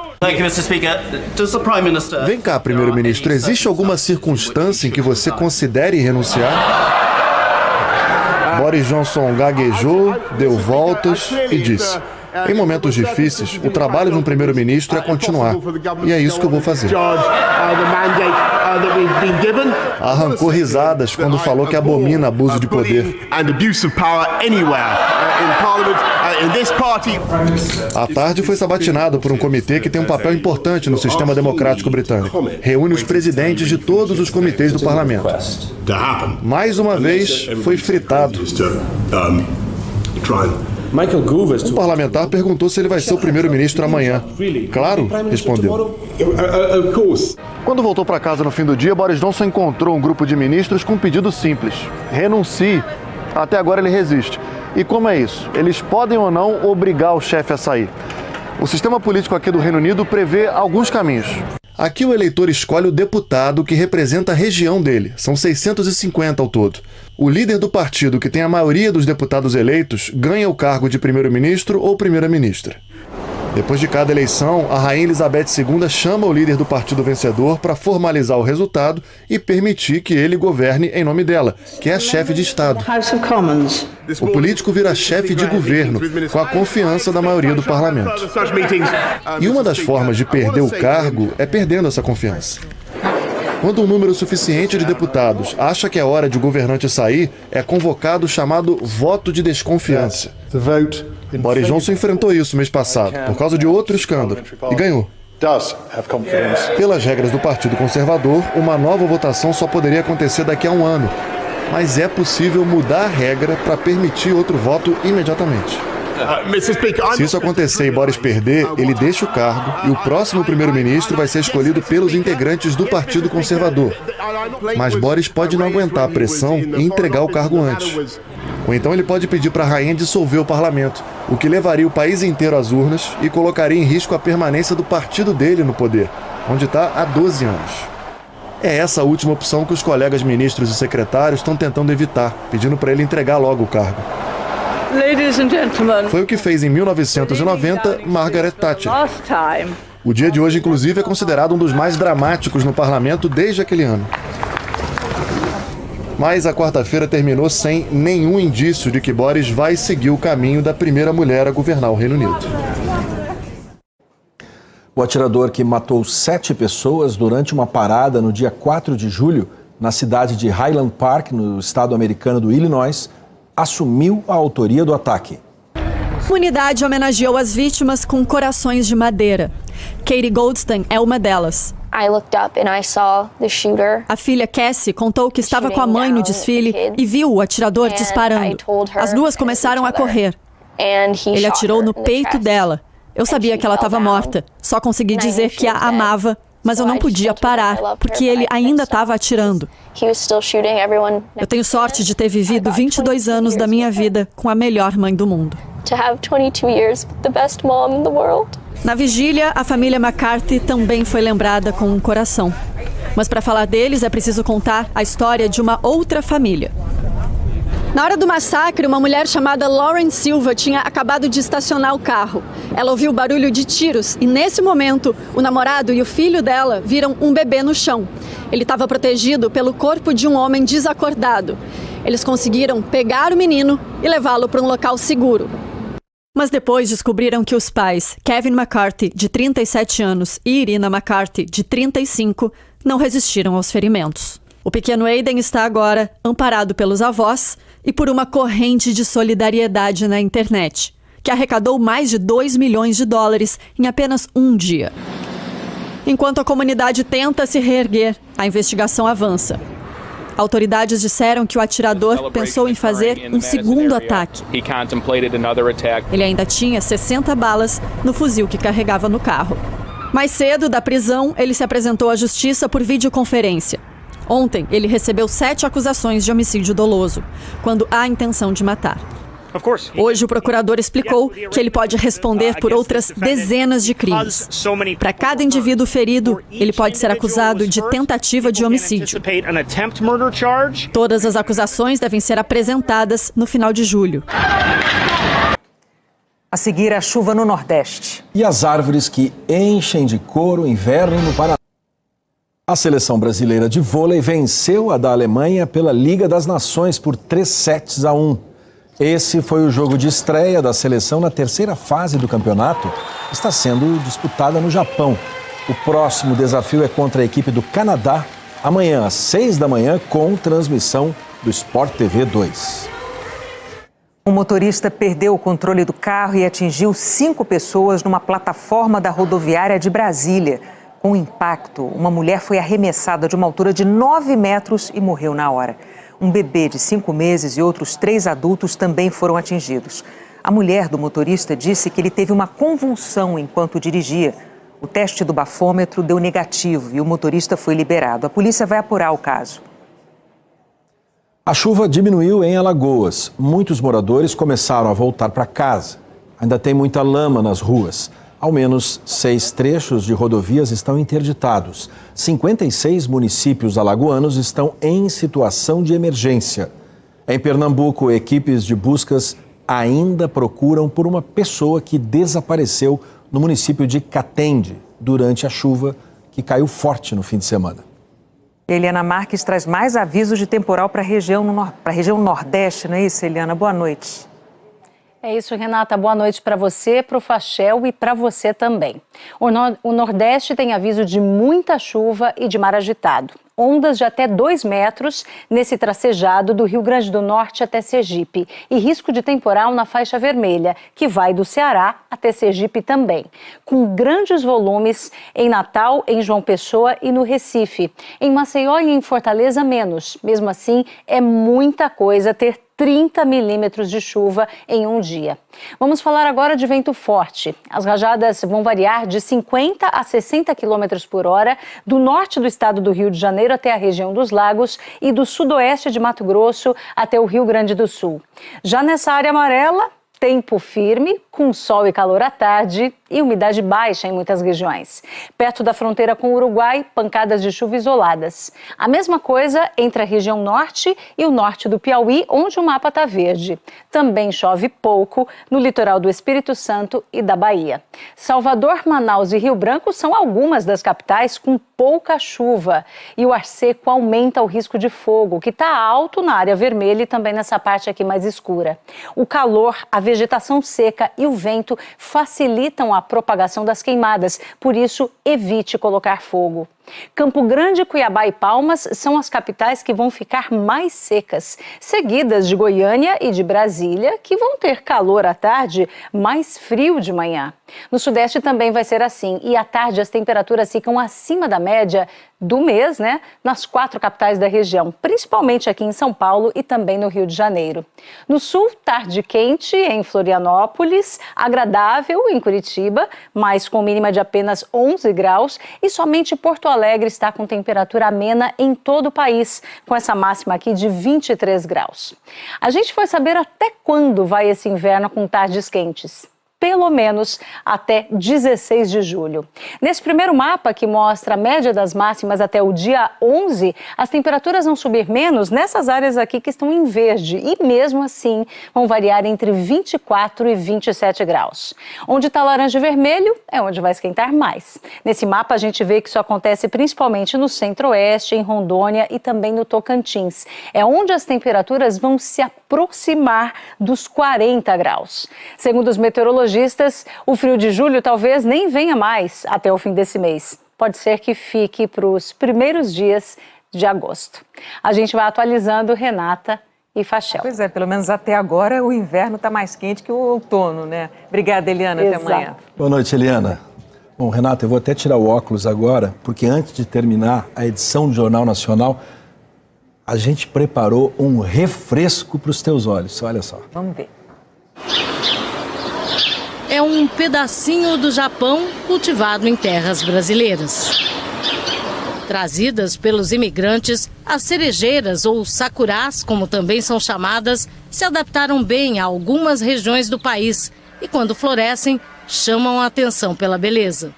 Vem cá, primeiro-ministro, existe alguma circunstância em que você considere renunciar? Boris Johnson gaguejou, deu voltas e disse: em momentos difíceis, o trabalho de um primeiro-ministro é continuar. E é isso que eu vou fazer. Arrancou risadas quando falou que abomina abuso de poder. À tarde foi sabatinado por um comitê que tem um papel importante no sistema democrático britânico. Reúne os presidentes de todos os comitês do parlamento. Mais uma vez, foi fritado. Um parlamentar perguntou se ele vai ser o primeiro-ministro amanhã. Claro, respondeu. Quando voltou para casa no fim do dia, Boris Johnson encontrou um grupo de ministros com um pedido simples: renuncie. Até agora ele resiste. E como é isso? Eles podem ou não obrigar o chefe a sair? O sistema político aqui do Reino Unido prevê alguns caminhos. Aqui o eleitor escolhe o deputado que representa a região dele. São 650 ao todo. O líder do partido que tem a maioria dos deputados eleitos ganha o cargo de primeiro-ministro ou primeira-ministra. Depois de cada eleição, a Rainha Elizabeth II chama o líder do partido vencedor para formalizar o resultado e permitir que ele governe em nome dela, que é a chefe de Estado. O político vira chefe de governo, com a confiança da maioria do parlamento. E uma das formas de perder o cargo é perdendo essa confiança. Quando um número suficiente de deputados acha que é hora de o governante sair, é convocado o chamado voto de desconfiança. Boris Johnson enfrentou isso mês passado, por causa de outro escândalo, e ganhou. Pelas regras do Partido Conservador, uma nova votação só poderia acontecer daqui a um ano. Mas é possível mudar a regra para permitir outro voto imediatamente. Se isso acontecer e Boris perder, ele deixa o cargo e o próximo primeiro-ministro vai ser escolhido pelos integrantes do Partido Conservador. Mas Boris pode não aguentar a pressão e entregar o cargo antes. Ou então ele pode pedir para a rainha dissolver o parlamento, o que levaria o país inteiro às urnas e colocaria em risco a permanência do partido dele no poder, onde está há 12 anos. É essa a última opção que os colegas ministros e secretários estão tentando evitar, pedindo para ele entregar logo o cargo. Ladies and gentlemen. Foi o que fez em 1990 Margaret Thatcher. O dia de hoje, inclusive, é considerado um dos mais dramáticos no parlamento desde aquele ano. Mas a quarta-feira terminou sem nenhum indício de que Boris vai seguir o caminho da primeira mulher a governar o Reino Unido. O atirador que matou 7 pessoas durante uma parada no dia 4 de julho, na cidade de Highland Park, no estado americano do Illinois, assumiu a autoria do ataque. A comunidade homenageou as vítimas com corações de madeira. Katie Goldstein é uma delas. A filha Cassie contou que estava com a mãe no desfile e viu o atirador disparando. As duas começaram a correr. Ele atirou no peito dela. Eu sabia que ela estava morta. Só consegui dizer que a amava, mas eu não podia parar, porque ele ainda estava atirando. Eu tenho sorte de ter vivido 22 anos da minha vida com a melhor mãe do mundo. Na vigília, a família McCarthy também foi lembrada com um coração. Mas para falar deles é preciso contar a história de uma outra família. Na hora do massacre, uma mulher chamada Lauren Silva tinha acabado de estacionar o carro. Ela ouviu o barulho de tiros e, nesse momento, o namorado e o filho dela viram um bebê no chão. Ele estava protegido pelo corpo de um homem desacordado. Eles conseguiram pegar o menino e levá-lo para um local seguro. Mas depois descobriram que os pais, Kevin McCarthy, de 37 anos, e Irina McCarthy, de 35, não resistiram aos ferimentos. O pequeno Aiden está agora amparado pelos avós e por uma corrente de solidariedade na internet, que arrecadou mais de 2 milhões de dólares em apenas um dia. Enquanto a comunidade tenta se reerguer, a investigação avança. Autoridades disseram que o atirador pensou em fazer um segundo ataque. Ele ainda tinha 60 balas no fuzil que carregava no carro. Mais cedo, da prisão, ele se apresentou à justiça por videoconferência. Ontem, ele recebeu 7 acusações de homicídio doloso, quando há intenção de matar. Hoje, o procurador explicou que ele pode responder por outras dezenas de crimes. Para cada indivíduo ferido, ele pode ser acusado de tentativa de homicídio. Todas as acusações devem ser apresentadas no final de julho. A seguir, a chuva no Nordeste. E as árvores que enchem de couro o inverno no Paraná. A seleção brasileira de vôlei venceu a da Alemanha pela Liga das Nações por 3-1. Esse foi o jogo de estreia da seleção na terceira fase do campeonato. Está sendo disputada no Japão. O próximo desafio é contra a equipe do Canadá, amanhã às 6 da manhã, com transmissão do Sport TV 2. Um motorista perdeu o controle do carro e atingiu 5 pessoas numa plataforma da rodoviária de Brasília. Com o impacto, uma mulher foi arremessada de uma altura de 9 metros e morreu na hora. Um bebê de 5 meses e outros 3 adultos também foram atingidos. A mulher do motorista disse que ele teve uma convulsão enquanto dirigia. O teste do bafômetro deu negativo e o motorista foi liberado. A polícia vai apurar o caso. A chuva diminuiu em Alagoas. Muitos moradores começaram a voltar para casa. Ainda tem muita lama nas ruas. Ao menos 6 trechos de rodovias estão interditados. 56 municípios alagoanos estão em situação de emergência. Em Pernambuco, equipes de buscas ainda procuram por uma pessoa que desapareceu no município de Catende durante a chuva que caiu forte no fim de semana. Eliana Marques traz mais avisos de temporal para a região Nordeste, não é isso, Eliana? Boa noite. É isso, Renata. Boa noite para você, para o Fachel e para você também. O Nordeste tem aviso de muita chuva e de mar agitado. Ondas de até 2 metros nesse tracejado do Rio Grande do Norte até Sergipe. E risco de temporal na faixa vermelha, que vai do Ceará até Sergipe também. Com grandes volumes em Natal, em João Pessoa e no Recife. Em Maceió e em Fortaleza, menos. Mesmo assim, é muita coisa ter 30 milímetros de chuva em um dia. Vamos falar agora de vento forte. As rajadas vão variar de 50 a 60 quilômetros por hora do norte do estado do Rio de Janeiro até a região dos Lagos e do sudoeste de Mato Grosso até o Rio Grande do Sul. Já nessa área amarela, Tempo firme, com sol e calor à tarde e umidade baixa em muitas regiões. Perto da fronteira com o Uruguai, pancadas de chuva isoladas. A mesma coisa entre a região norte e o norte do Piauí, onde o mapa está verde. Também chove pouco no litoral do Espírito Santo e da Bahia. Salvador, Manaus e Rio Branco são algumas das capitais com pouca chuva. E o ar seco aumenta o risco de fogo, que está alto na área vermelha e também nessa parte aqui mais escura. O calor, a vegetação seca e o vento facilitam a propagação das queimadas, por isso evite colocar fogo. Campo Grande, Cuiabá e Palmas são as capitais que vão ficar mais secas, seguidas de Goiânia e de Brasília, que vão ter calor à tarde, mais frio de manhã. No Sudeste também vai ser assim, e à tarde as temperaturas ficam acima da média do mês, nas 4 capitais da região, principalmente aqui em São Paulo e também no Rio de Janeiro. No Sul, tarde quente em Florianópolis, agradável em Curitiba, mas com mínima de apenas 11 graus, e somente Porto Alegre está com temperatura amena em todo o país, com essa máxima aqui de 23 graus. A gente foi saber até quando vai esse inverno com tardes quentes. Pelo menos até 16 de julho. Nesse primeiro mapa, que mostra a média das máximas até o dia 11, as temperaturas vão subir menos nessas áreas aqui que estão em verde e, mesmo assim, vão variar entre 24 e 27 graus. Onde está laranja e vermelho é onde vai esquentar mais. Nesse mapa, a gente vê que isso acontece principalmente no centro-oeste, em Rondônia e também no Tocantins. É onde as temperaturas vão se aproximar dos 40 graus. Segundo os meteorologistas, o frio de julho talvez nem venha mais até o fim desse mês. Pode ser que fique para os primeiros dias de agosto. A gente vai atualizando, Renata e Fachel. Pois é, pelo menos até agora o inverno está mais quente que o outono, né? Obrigada, Eliana. Exato. Até amanhã. Boa noite, Eliana. Bom, Renata, eu vou até tirar o óculos agora, porque antes de terminar a edição do Jornal Nacional, a gente preparou um refresco para os teus olhos. Olha só. Vamos ver. É um pedacinho do Japão cultivado em terras brasileiras. Trazidas pelos imigrantes, as cerejeiras, ou sakurás, como também são chamadas, se adaptaram bem a algumas regiões do país e, quando florescem, chamam a atenção pela beleza.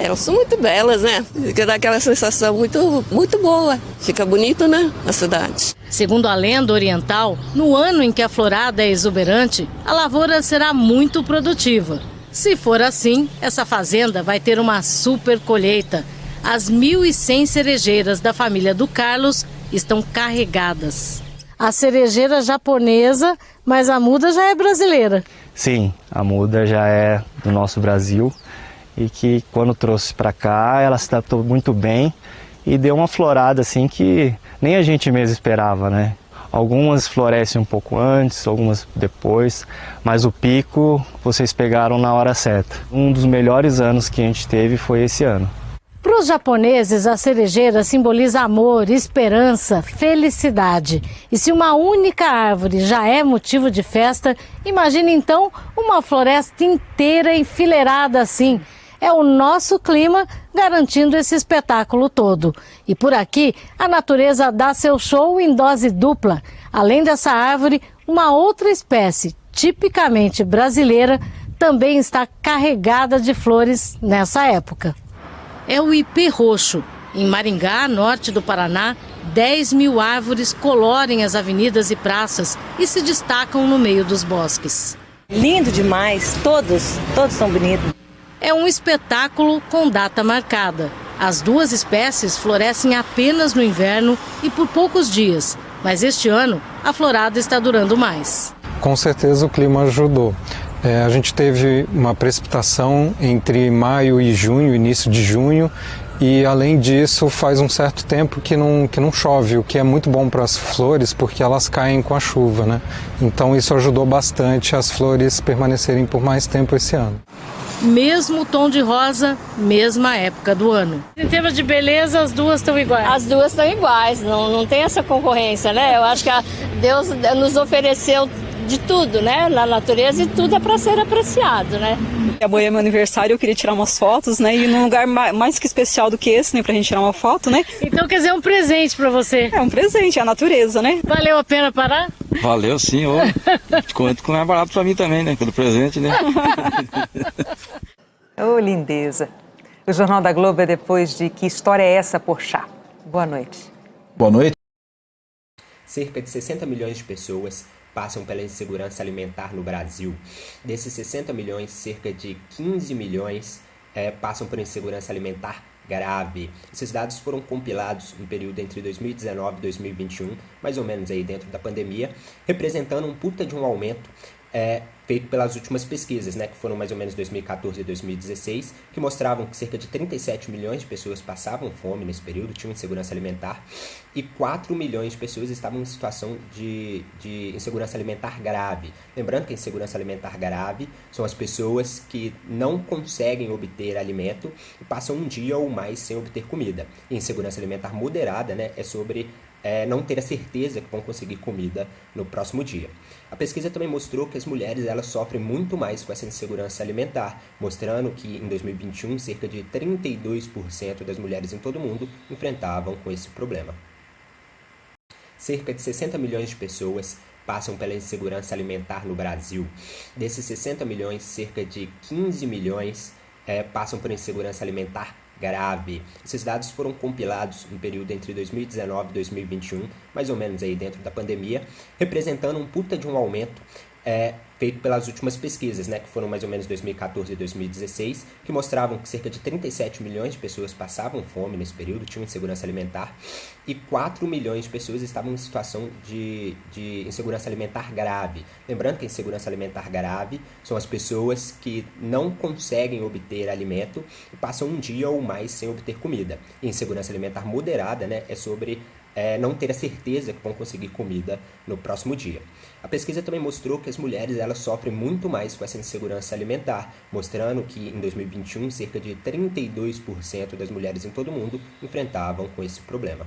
Elas são muito belas, né? Fica daquela sensação muito boa. Fica bonito, né? Na cidade. Segundo a lenda oriental, no ano em que a florada é exuberante, a lavoura será muito produtiva. Se for assim, essa fazenda vai ter uma super colheita. As 1.100 cerejeiras da família do Carlos estão carregadas. A cerejeira japonesa, mas a muda já é brasileira. Sim, a muda já é do nosso Brasil. E que quando trouxe para cá, ela se adaptou muito bem e deu uma florada assim que nem a gente mesmo esperava, né? Algumas florescem um pouco antes, algumas depois, mas o pico vocês pegaram na hora certa. Um dos melhores anos que a gente teve foi esse ano. Para os japoneses, a cerejeira simboliza amor, esperança, felicidade. E se uma única árvore já é motivo de festa, imagine então uma floresta inteira enfileirada assim. É o nosso clima garantindo esse espetáculo todo. E por aqui, a natureza dá seu show em dose dupla. Além dessa árvore, uma outra espécie, tipicamente brasileira, também está carregada de flores nessa época. É o ipê roxo. Em Maringá, norte do Paraná, 10.000 árvores colorem as avenidas e praças e se destacam no meio dos bosques. Lindo demais, todos são bonitos. É um espetáculo com data marcada. As duas espécies florescem apenas no inverno e por poucos dias, mas este ano a florada está durando mais. Com certeza o clima ajudou. A gente teve uma precipitação entre maio e junho, início de junho, e além disso faz um certo tempo que não chove, o que é muito bom para as flores porque elas caem com a chuva, né? Então isso ajudou bastante as flores permanecerem por mais tempo esse ano. Mesmo tom de rosa, mesma época do ano. Em termos de beleza, as duas estão iguais? As duas estão iguais, não tem essa concorrência, né? Eu acho que Deus nos ofereceu de tudo, né? Na natureza, e tudo é para ser apreciado, né? Amanhã é meu aniversário, eu queria tirar umas fotos, né? E num lugar mais que especial do que esse, né? Pra gente tirar uma foto, né? Então quer dizer, é um presente pra você. É um presente, é a natureza, né? Valeu a pena parar? Valeu sim, ô. Conto que não é barato pra mim também, né? Pelo presente, né? Ô, lindeza. O Jornal da Globo é depois de Que História é Essa, Porchat? Boa noite. Boa noite. Cerca de 60 milhões de pessoas passam pela insegurança alimentar no Brasil. Desses 60 milhões, cerca de 15 milhões passam por insegurança alimentar grave. Esses dados foram compilados no período entre 2019 e 2021, mais ou menos aí dentro da pandemia, representando um puta de um aumento feito pelas últimas pesquisas, né, que foram mais ou menos 2014 e 2016, que mostravam que cerca de 37 milhões de pessoas passavam fome nesse período, tinham insegurança alimentar, e 4 milhões de pessoas estavam em situação de insegurança alimentar grave. Lembrando que a insegurança alimentar grave são as pessoas que não conseguem obter alimento e passam um dia ou mais sem obter comida. E insegurança alimentar moderada, né, é sobre não ter a certeza que vão conseguir comida no próximo dia. A pesquisa também mostrou que as mulheres elas sofrem muito mais com essa insegurança alimentar, mostrando que em 2021 cerca de 32% das mulheres em todo o mundo enfrentavam com esse problema. Cerca de 60 milhões de pessoas passam pela insegurança alimentar no Brasil. Desses 60 milhões, cerca de 15 milhões passam por insegurança alimentar grave. Esses dados foram compilados no período entre 2019 e 2021, mais ou menos aí dentro da pandemia, representando um puta de um aumento feito pelas últimas pesquisas, né, que foram mais ou menos 2014 e 2016, que mostravam que cerca de 37 milhões de pessoas passavam fome nesse período, tinham insegurança alimentar, e 4 milhões de pessoas estavam em situação de insegurança alimentar grave. Lembrando que a insegurança alimentar grave são as pessoas que não conseguem obter alimento e passam um dia ou mais sem obter comida. E insegurança alimentar moderada, né, é sobre não ter a certeza que vão conseguir comida no próximo dia. A pesquisa também mostrou que as mulheres elas sofrem muito mais com essa insegurança alimentar, mostrando que em 2021 cerca de 32% das mulheres em todo o mundo enfrentavam com esse problema.